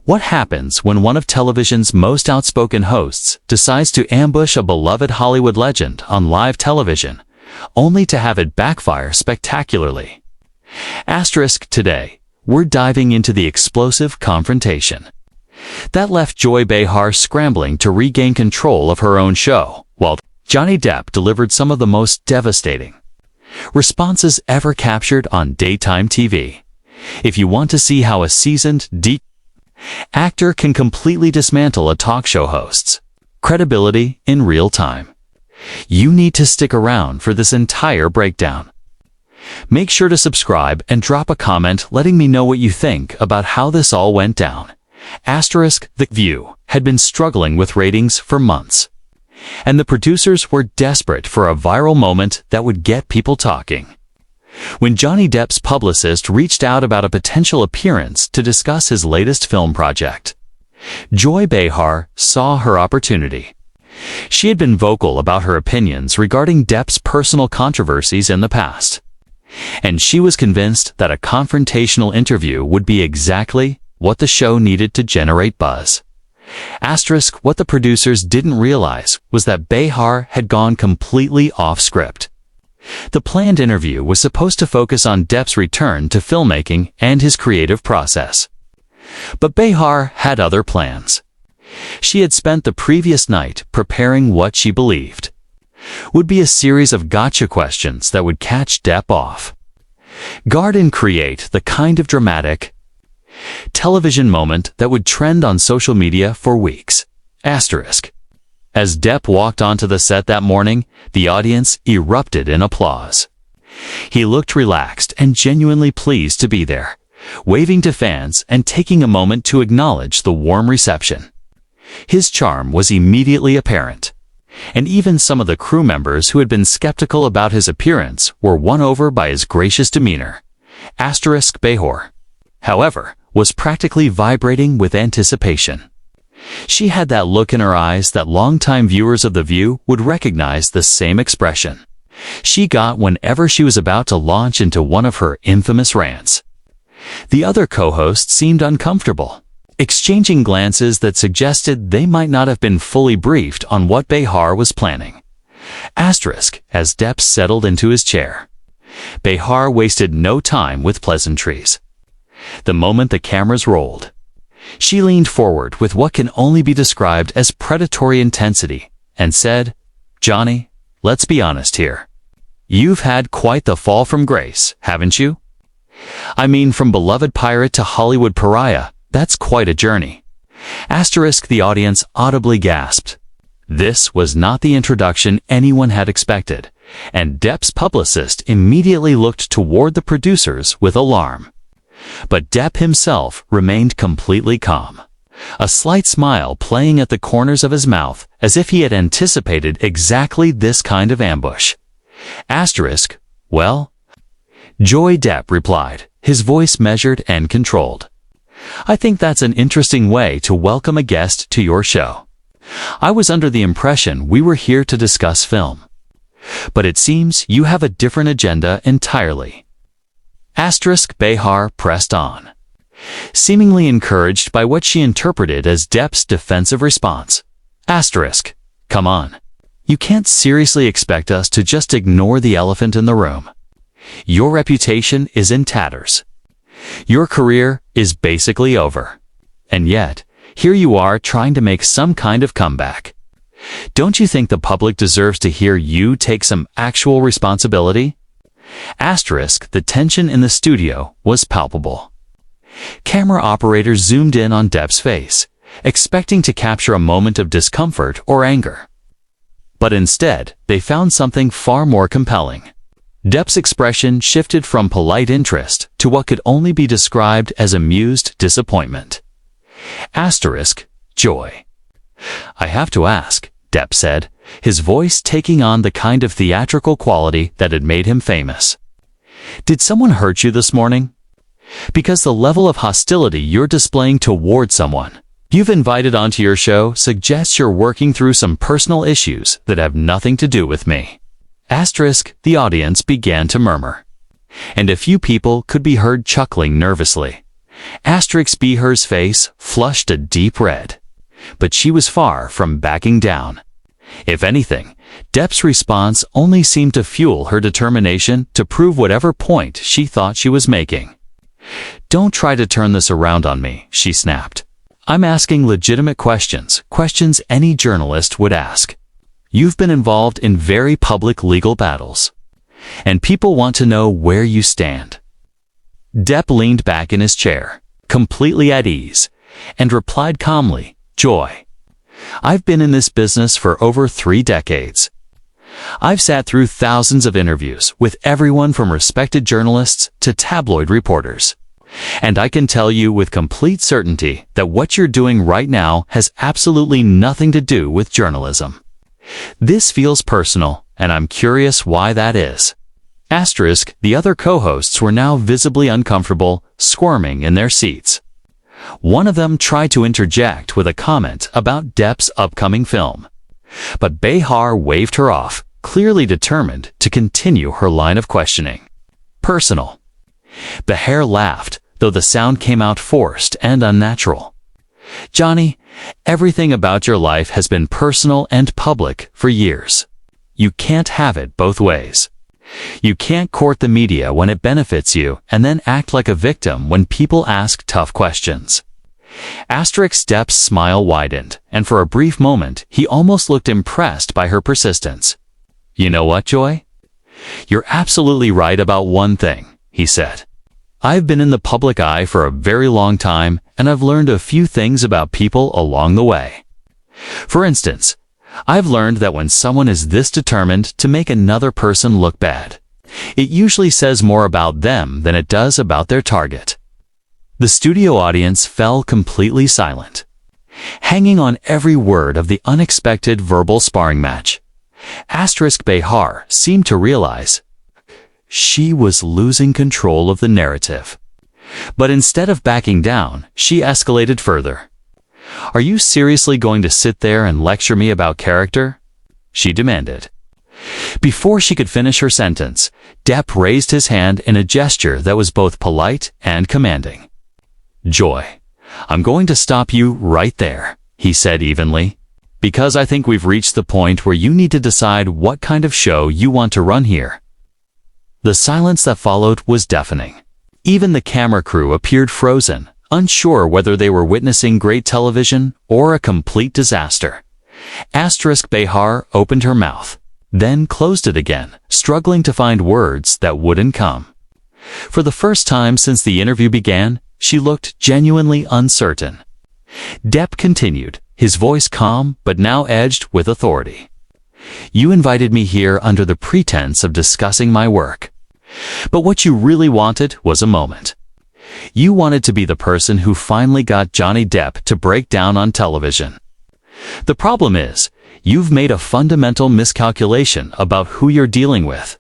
What happens when one of television's most outspoken hosts decides to ambush a beloved Hollywood legend on live television, only to have it backfire spectacularly? Today, we're diving into the explosive confrontation that left Joy Behar scrambling to regain control of her own show, while Johnny Depp delivered some of the most devastating responses ever captured on daytime TV. If you want to see how a seasoned, deep actor can completely dismantle a talk show host's credibility in real time, you need to stick around for this entire breakdown. Make sure to subscribe and drop a comment letting me know what you think about how this all went down. The View had been struggling with ratings for months, and the producers were desperate for a viral moment that would get people talking. When Johnny Depp's publicist reached out about a potential appearance to discuss his latest film project, Joy Behar saw her opportunity. She had been vocal about her opinions regarding Depp's personal controversies in the past, and she was convinced that a confrontational interview would be exactly what the show needed to generate buzz. What the producers didn't realize was that Behar had gone completely off script. The planned interview was supposed to focus on Depp's return to filmmaking and his creative process. But Behar had other plans. She had spent the previous night preparing what she believed would be a series of gotcha questions that would catch Depp off guard and create the kind of dramatic television moment that would trend on social media for weeks. As Depp walked onto the set that morning, the audience erupted in applause. He looked relaxed and genuinely pleased to be there, waving to fans and taking a moment to acknowledge the warm reception. His charm was immediately apparent, and even some of the crew members who had been skeptical about his appearance were won over by his gracious demeanor. Behar, however, was practically vibrating with anticipation. She had that look in her eyes that longtime viewers of The View would recognize the same expression she got whenever she was about to launch into one of her infamous rants. The other co-hosts seemed uncomfortable, exchanging glances that suggested they might not have been fully briefed on what Behar was planning. As Depp settled into his chair, Behar wasted no time with pleasantries. The moment the cameras rolled, she leaned forward with what can only be described as predatory intensity and said, "Johnny, let's be honest here. You've had quite the fall from grace, haven't you? I mean, from beloved pirate to Hollywood pariah, that's quite a journey." The audience audibly gasped. This was not the introduction anyone had expected, and Depp's publicist immediately looked toward the producers with alarm. But Depp himself remained completely calm, a slight smile playing at the corners of his mouth as if he had anticipated exactly this kind of ambush. "Well," Joy Depp replied, his voice measured and controlled. "I think that's an interesting way to welcome a guest to your show. I was under the impression we were here to discuss film, but it seems you have a different agenda entirely." Behar pressed on, seemingly encouraged by what she interpreted as Depp's defensive response. "Come on. You can't seriously expect us to just ignore the elephant in the room. Your reputation is in tatters. Your career is basically over. And yet, here you are trying to make some kind of comeback. Don't you think the public deserves to hear you take some actual responsibility?" The tension in the studio was palpable. Camera operators zoomed in on Depp's face, expecting to capture a moment of discomfort or anger. But instead, they found something far more compelling. Depp's expression shifted from polite interest to what could only be described as amused disappointment. Joy. "I have to ask," Depp said, his voice taking on the kind of theatrical quality that had made him famous. "Did someone hurt you this morning? Because the level of hostility you're displaying toward someone you've invited onto your show suggests you're working through some personal issues that have nothing to do with me." The audience began to murmur, and a few people could be heard chuckling nervously. Behar's face flushed a deep red. But she was far from backing down. If anything, Depp's response only seemed to fuel her determination to prove whatever point she thought she was making. "Don't try to turn this around on me," she snapped. "I'm asking legitimate questions, questions any journalist would ask. You've been involved in very public legal battles, and people want to know where you stand." Depp leaned back in his chair, completely at ease, and replied calmly, "Joy, I've been in this business for over 3 decades. I've sat through thousands of interviews with everyone from respected journalists to tabloid reporters. And I can tell you with complete certainty that what you're doing right now has absolutely nothing to do with journalism. This feels personal, and I'm curious why that is." The other co-hosts were now visibly uncomfortable, squirming in their seats. One of them tried to interject with a comment about Depp's upcoming film. But Behar waved her off, clearly determined to continue her line of questioning. "Personal." Behar laughed, though the sound came out forced and unnatural. "Johnny, everything about your life has been personal and public for years. You can't have it both ways. You can't court the media when it benefits you and then act like a victim when people ask tough questions." Depp's smile widened, and for a brief moment he almost looked impressed by her persistence. "You know what, Joy? You're absolutely right about one thing," he said. "I've been in the public eye for a very long time, and I've learned a few things about people along the way. For instance, I've learned that when someone is this determined to make another person look bad, it usually says more about them than it does about their target." The studio audience fell completely silent, hanging on every word of the unexpected verbal sparring match. Behar seemed to realize she was losing control of the narrative. But instead of backing down, she escalated further. "Are you seriously going to sit there and lecture me about character?" she demanded. Before she could finish her sentence, Depp raised his hand in a gesture that was both polite and commanding. "Joy, I'm going to stop you right there," he said evenly, "because I think we've reached the point where you need to decide what kind of show you want to run here." The silence that followed was deafening. Even the camera crew appeared frozen, unsure whether they were witnessing great television or a complete disaster. Behar opened her mouth, then closed it again, struggling to find words that wouldn't come. For the first time since the interview began, she looked genuinely uncertain. Depp continued, his voice calm but now edged with authority. "You invited me here under the pretense of discussing my work. But what you really wanted was a moment. You wanted to be the person who finally got Johnny Depp to break down on television. The problem is, you've made a fundamental miscalculation about who you're dealing with."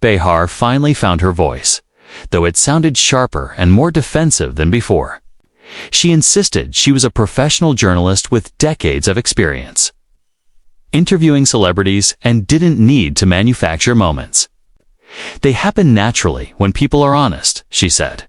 Behar finally found her voice, though it sounded sharper and more defensive than before. She insisted she was a professional journalist with decades of experience interviewing celebrities and didn't need to manufacture moments. "They happen naturally when people are honest," she said.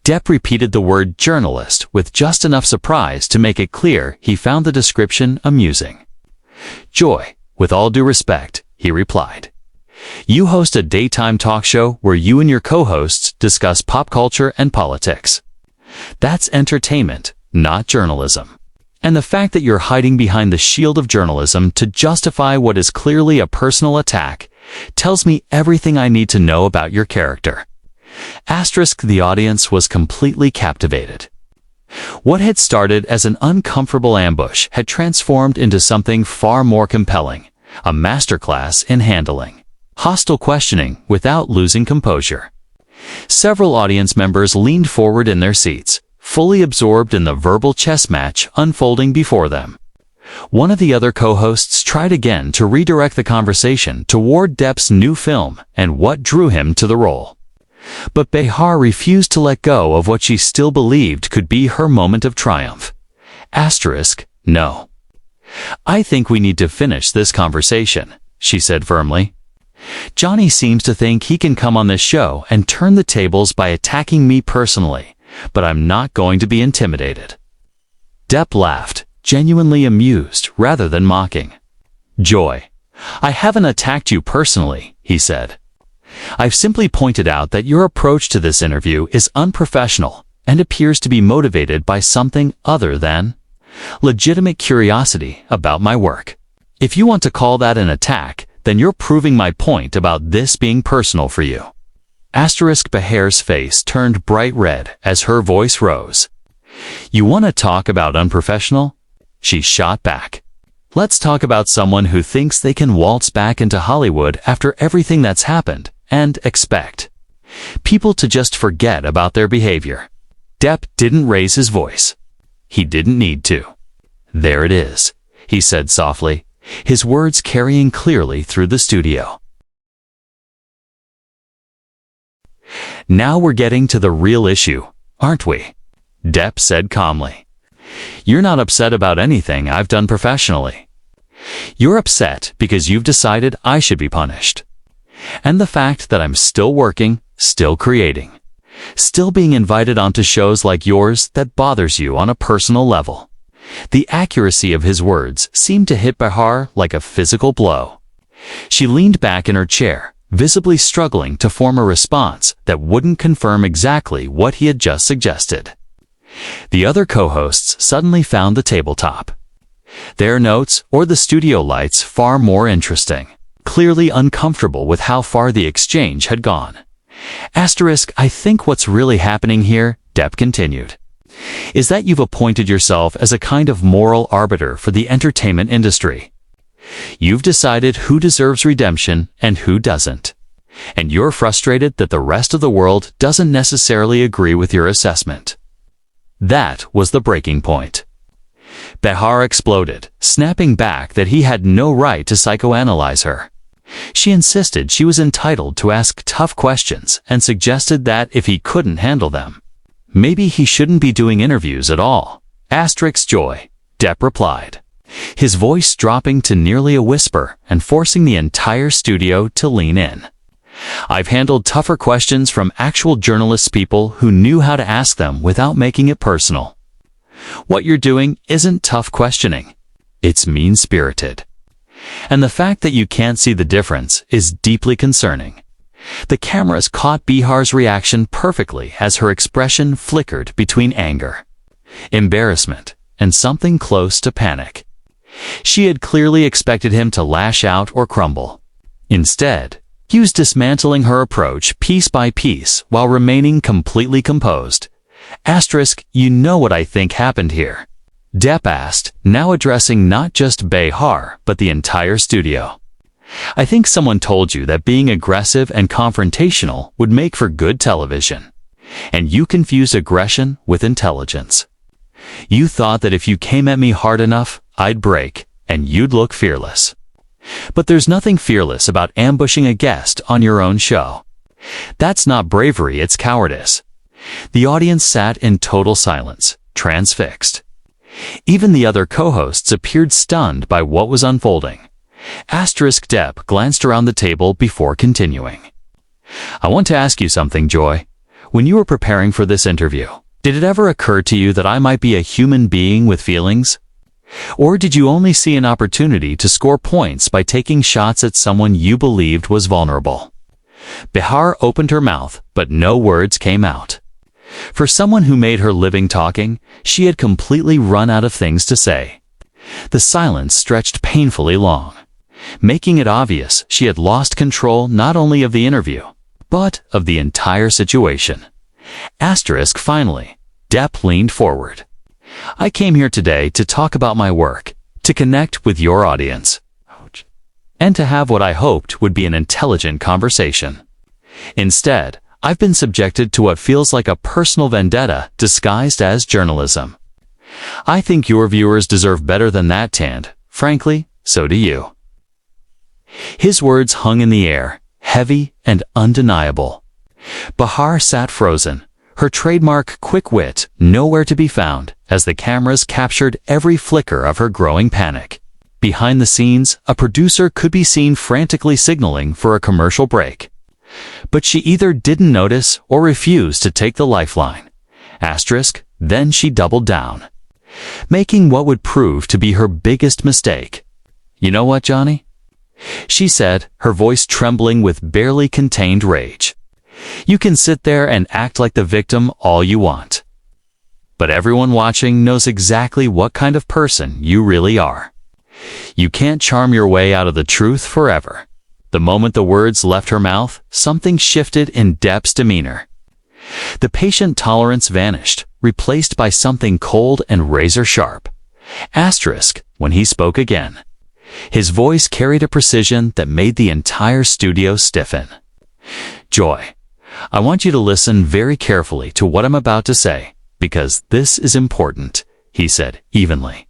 Depp repeated the word journalist with just enough surprise to make it clear he found the description amusing. "Joy, with all due respect," he replied. "You host a daytime talk show where you and your co-hosts discuss pop culture and politics. That's entertainment, not journalism. And the fact that you're hiding behind the shield of journalism to justify what is clearly a personal attack tells me everything I need to know about your character." The audience was completely captivated. What had started as an uncomfortable ambush had transformed into something far more compelling, a masterclass in handling hostile questioning without losing composure. Several audience members leaned forward in their seats, fully absorbed in the verbal chess match unfolding before them. One of the other co-hosts tried again to redirect the conversation toward Depp's new film and what drew him to the role. But Behar refused to let go of what she still believed could be her moment of triumph. "No. I think we need to finish this conversation," she said firmly. Johnny seems to think he can come on this show and turn the tables by attacking me personally, but I'm not going to be intimidated." Depp laughed, genuinely amused rather than mocking. "Joy, I haven't attacked you personally," he said. "I've simply pointed out that your approach to this interview is unprofessional and appears to be motivated by something other than legitimate curiosity about my work. If you want to call that an attack, then you're proving my point about this being personal for you." Behar's face turned bright red as her voice rose. "You want to talk about unprofessional?" She shot back. "Let's talk about someone who thinks they can waltz back into Hollywood after everything that's happened and expect people to just forget about their behavior." Depp didn't raise his voice. He didn't need to. "There it is," he said softly, his words carrying clearly through the studio. "Now we're getting to the real issue, aren't we?" Depp said calmly. "You're not upset about anything I've done professionally. You're upset because you've decided I should be punished. And the fact that I'm still working, still creating, still being invited onto shows like yours that bothers you on a personal level." The accuracy of his words seemed to hit Behar like a physical blow. She leaned back in her chair, visibly struggling to form a response that wouldn't confirm exactly what he had just suggested. The other co-hosts suddenly found the tabletop, their notes or the studio lights far more interesting, clearly uncomfortable with how far the exchange had gone. "I think what's really happening here," Depp continued, "is that you've appointed yourself as a kind of moral arbiter for the entertainment industry. You've decided who deserves redemption and who doesn't. And you're frustrated that the rest of the world doesn't necessarily agree with your assessment." That was the breaking point. Behar exploded, snapping back that he had no right to psychoanalyze her. She insisted she was entitled to ask tough questions and suggested that if he couldn't handle them, maybe he shouldn't be doing interviews at all. Joy, Depp replied, his voice dropping to nearly a whisper and forcing the entire studio to lean in. "I've handled tougher questions from actual journalists, people who knew how to ask them without making it personal. What you're doing isn't tough questioning. It's mean-spirited. And the fact that you can't see the difference is deeply concerning." The cameras caught Behar's reaction perfectly as her expression flickered between anger, embarrassment, and something close to panic. She had clearly expected him to lash out or crumble. Instead, he was dismantling her approach piece by piece while remaining completely composed. "You know what I think happened here?" Depp asked, now addressing not just Behar but the entire studio. "I think someone told you that being aggressive and confrontational would make for good television. And you confused aggression with intelligence. You thought that if you came at me hard enough, I'd break, and you'd look fearless. But there's nothing fearless about ambushing a guest on your own show. That's not bravery, it's cowardice." The audience sat in total silence, transfixed. Even the other co-hosts appeared stunned by what was unfolding. Depp glanced around the table before continuing. "I want to ask you something, Joy. When you were preparing for this interview, did it ever occur to you that I might be a human being with feelings? Or did you only see an opportunity to score points by taking shots at someone you believed was vulnerable?" Behar opened her mouth, but no words came out. For someone who made her living talking, she had completely run out of things to say. The silence stretched painfully long, making it obvious she had lost control not only of the interview, but of the entire situation. Finally, Depp leaned forward. "I came here today to talk about my work, to connect with your audience, and to have what I hoped would be an intelligent conversation. Instead, I've been subjected to what feels like a personal vendetta disguised as journalism. I think your viewers deserve better than that, Tand. Frankly, so do you." His words hung in the air, heavy and undeniable. Behar sat frozen, her trademark quick wit nowhere to be found as the cameras captured every flicker of her growing panic. Behind the scenes, a producer could be seen frantically signaling for a commercial break. But she either didn't notice or refused to take the lifeline. Then she doubled down, making what would prove to be her biggest mistake. "You know what, Johnny?" she said, her voice trembling with barely contained rage. "You can sit there and act like the victim all you want. But everyone watching knows exactly what kind of person you really are. You can't charm your way out of the truth forever." The moment the words left her mouth, something shifted in Depp's demeanor. The patient tolerance vanished, replaced by something cold and razor-sharp. When he spoke again, his voice carried a precision that made the entire studio stiffen. "Joy, I want you to listen very carefully to what I'm about to say, because this is important," he said evenly.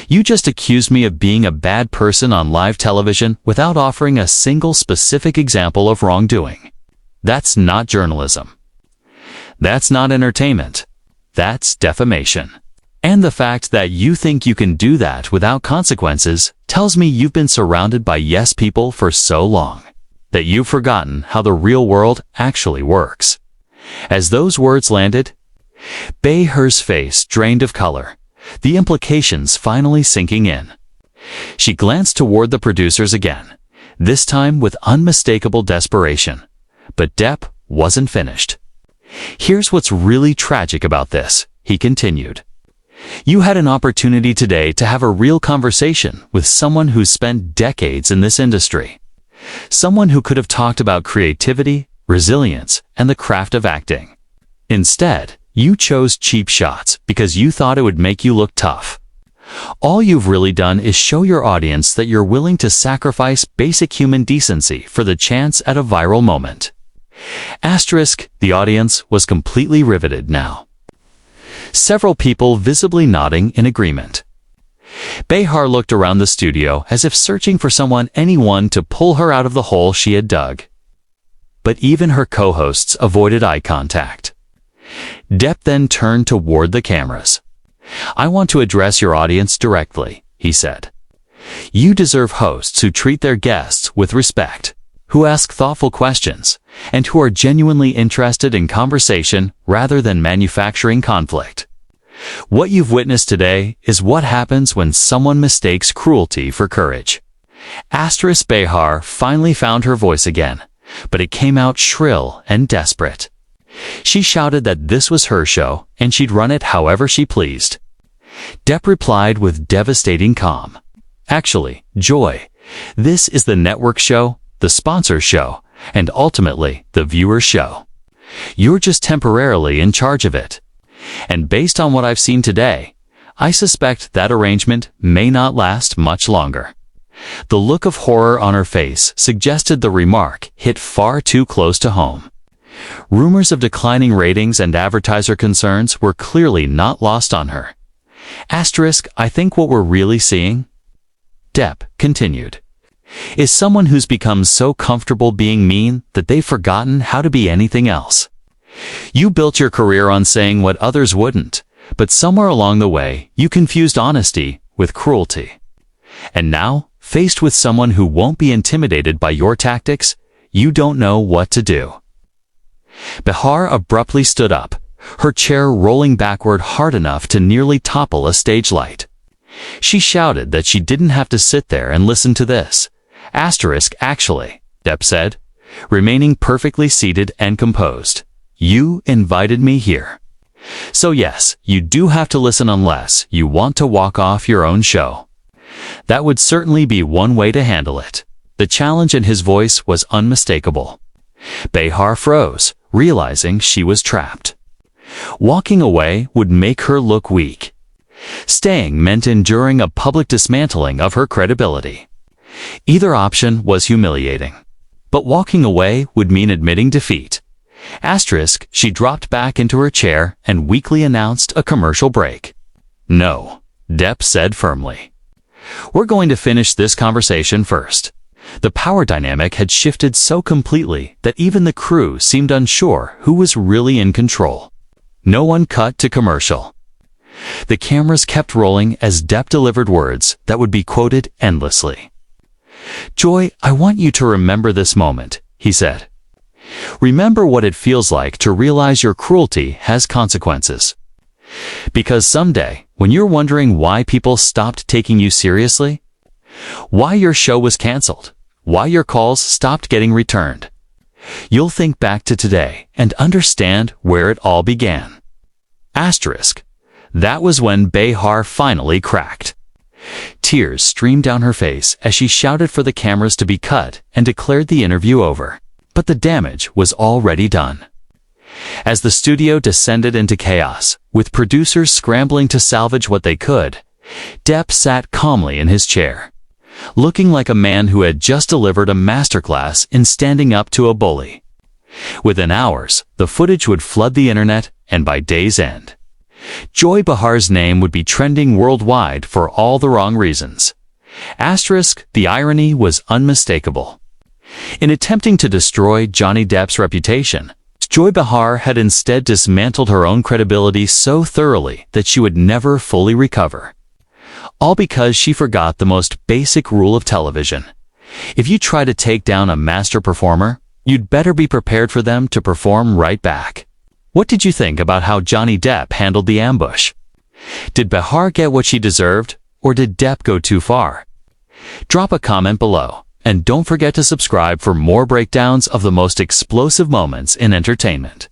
"You just accused me of being a bad person on live television without offering a single specific example of wrongdoing. That's not journalism. That's not entertainment. That's defamation. And the fact that you think you can do that without consequences tells me you've been surrounded by yes people for so long that you've forgotten how the real world actually works." As those words landed, Behar's face drained of color, the implications finally sinking in. She glanced toward the producers again, this time with unmistakable desperation. But Depp wasn't finished. "Here's what's really tragic about this," he continued. "You had an opportunity today to have a real conversation with someone who's spent decades in this industry. Someone who could have talked about creativity, resilience, and the craft of acting. Instead, you chose cheap shots because you thought it would make you look tough. All you've really done is show your audience that you're willing to sacrifice basic human decency for the chance at a viral moment." The audience was completely riveted now, several people visibly nodding in agreement. Behar looked around the studio as if searching for anyone to pull her out of the hole she had dug. But even her co-hosts avoided eye contact. Depp then turned toward the cameras. "I want to address your audience directly," he said. "You deserve hosts who treat their guests with respect, who ask thoughtful questions, and who are genuinely interested in conversation rather than manufacturing conflict. What you've witnessed today is what happens when someone mistakes cruelty for courage." Behar finally found her voice again, but it came out shrill and desperate. She shouted that this was her show and she'd run it however she pleased. Depp replied with devastating calm. "Actually, Joy, this is the network show, the sponsor show, and ultimately the viewer show. You're just temporarily in charge of it. And based on what I've seen today, I suspect that arrangement may not last much longer." The look of horror on her face suggested the remark hit far too close to home. Rumors of declining ratings and advertiser concerns were clearly not lost on her. "I think what we're really seeing," Depp continued, "is someone who's become so comfortable being mean that they've forgotten how to be anything else. You built your career on saying what others wouldn't, but somewhere along the way you confused honesty with cruelty. And now, faced with someone who won't be intimidated by your tactics, you don't know what to do." Behar abruptly stood up, her chair rolling backward hard enough to nearly topple a stage light. She shouted that she didn't have to sit there and listen to this. "Actually," Depp said, remaining perfectly seated and composed. "You invited me here. So yes, you do have to listen unless you want to walk off your own show. That would certainly be one way to handle it." The challenge in his voice was unmistakable. Behar froze, realizing she was trapped. Walking away would make her look weak. Staying meant enduring a public dismantling of her credibility. Either option was humiliating. But walking away would mean admitting defeat. She dropped back into her chair and weakly announced a commercial break. "No," Depp said firmly. "We're going to finish this conversation first." The power dynamic had shifted so completely that even the crew seemed unsure who was really in control. No one cut to commercial. The cameras kept rolling as Depp delivered words that would be quoted endlessly. "Joy, I want you to remember this moment," he said. "Remember what it feels like to realize your cruelty has consequences. Because someday, when you're wondering why people stopped taking you seriously, why your show was canceled, why your calls stopped getting returned, you'll think back to today and understand where it all began." Asterisk. That was when Behar finally cracked. Tears streamed down her face as she shouted for the cameras to be cut and declared the interview over. But the damage was already done. As the studio descended into chaos, with producers scrambling to salvage what they could, Depp sat calmly in his chair, looking like a man who had just delivered a masterclass in standing up to a bully. Within hours, the footage would flood the internet, and by day's end, Joy Behar's name would be trending worldwide for all the wrong reasons. Asterisk, the irony was unmistakable. In attempting to destroy Johnny Depp's reputation, Joy Behar had instead dismantled her own credibility so thoroughly that she would never fully recover. All because she forgot the most basic rule of television. If you try to take down a master performer, you'd better be prepared for them to perform right back. What did you think about how Johnny Depp handled the ambush? Did Behar get what she deserved, or did Depp go too far? Drop a comment below, and don't forget to subscribe for more breakdowns of the most explosive moments in entertainment.